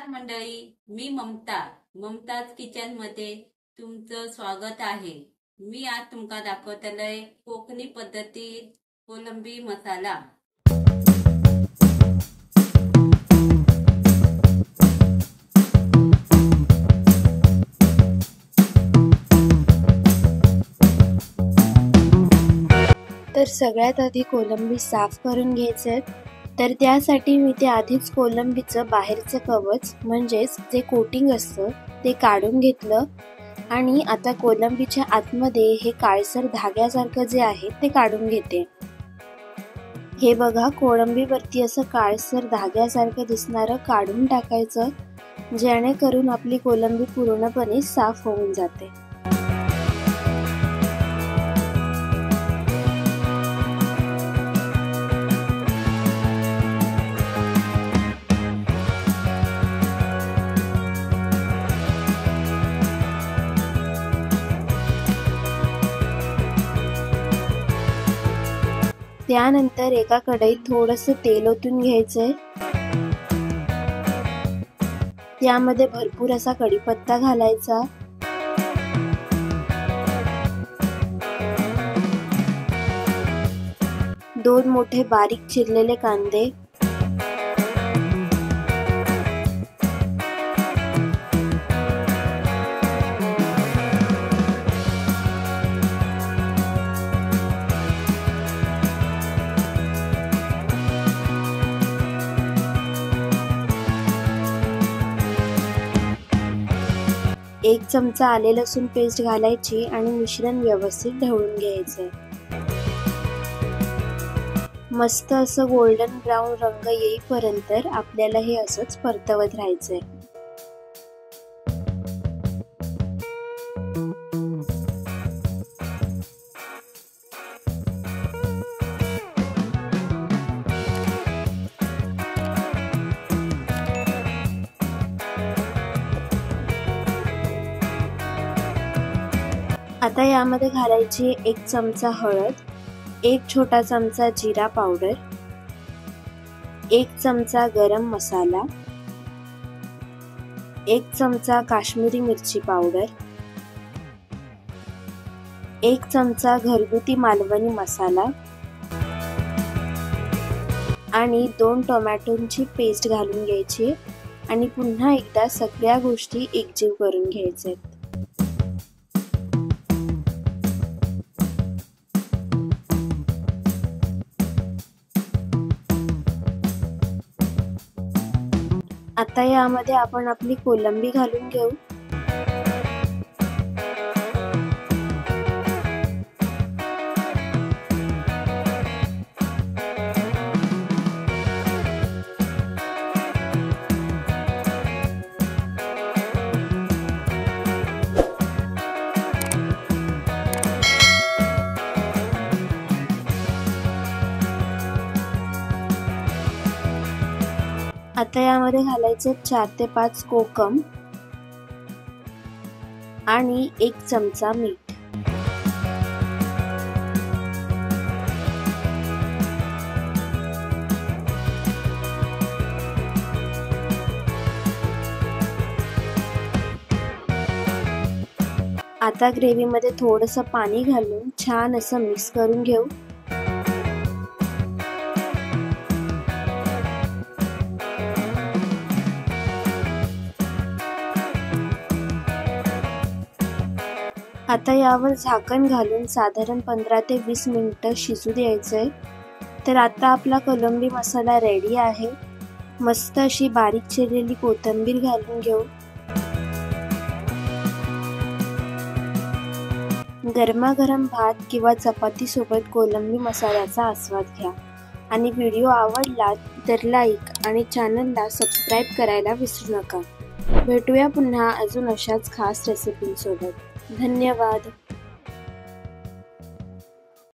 नमस्कार मंडळी, मी ममताज किचन मध्ये तुमचं स्वागत आहे। मी आज तुमका दाखवतलय कोकणी पद्धतीत कोलंबी मसाला। तर सगळ्यात आधी कोलंबी साफ करून घ्यायचे। तर त्यासाठी मी ते आधीच कोलंबीचं बाहेरचं कवच म्हणजेच जे कोटिंग असतं ते काढून घेतलं आणि आता कोलंबीच्या आतमध्ये हे काळसर धाग्यासारखं जे आहे ते काढून घेते। हे बघा, कोलंबीवरती असं काळसर धाग्यासारखं दिसणारं काढून टाकायचं, जेणेकरून आपली कोलंबी पूर्णपणे साफ होऊन जाते। त्यानंतर एका कढईत थोडंसं तेल ओतून घ्यायचंय। त्यामध्ये भरपूर असा कढीपत्ता घालायचा। दोन मोठे बारीक चिरलेले कांदे, एक चमचा आले लसूण पेस्ट घालायची आणि मिश्रण व्यवस्थित ढवळून घ्यायचे। मस्त असं गोल्डन ब्राऊन रंग येईपर्यंत आपल्याला हे असंच परतवत राहायचंय। आता यामध्ये घालायची एक चमचा हळद, एक छोटा चमचा जिरा पावडर, एक चमचा गरम मसाला, एक चमचा काश्मीरी मिरची पावडर, एक चमचा घरगुती मालवणी मसाला आणि 2 टोमॅटोची पेस्ट घालून घ्यायची आणि पुन्हा एकदा सगळ्या गोष्टी एकजीव करून घ्यायचे। आता यामध्ये आपण आपली कोलंबी घालून घेऊ। आता यामध्ये घालायचे 4 ते 5 कोकम आणि 1 चमचा मीठ। आता ग्रेव्ही मध्ये थोडंसं पाणी घालून छान असं मिक्स करून घेऊ। आता यावर झाकण घालून साधारण 15 ते 20 मिनिटं शिजू द्यायचंय। तर आता आपला कोलंबी मसाला रेडी आहे। मस्त अशी बारीक चिरलेली कोथिंबीर घालून घेऊ। गरमागरम भात किंवा चपाती सोबत कोलंबी मसाल्याचा आस्वाद घ्या आणि व्हिडिओ आवडला तर लाईक आणि चॅनलला सबस्क्राईब करायला विसरू नका। भेटूया पुन्हा अजून अशाच खास रेसिपींसोबत। धन्यवाद।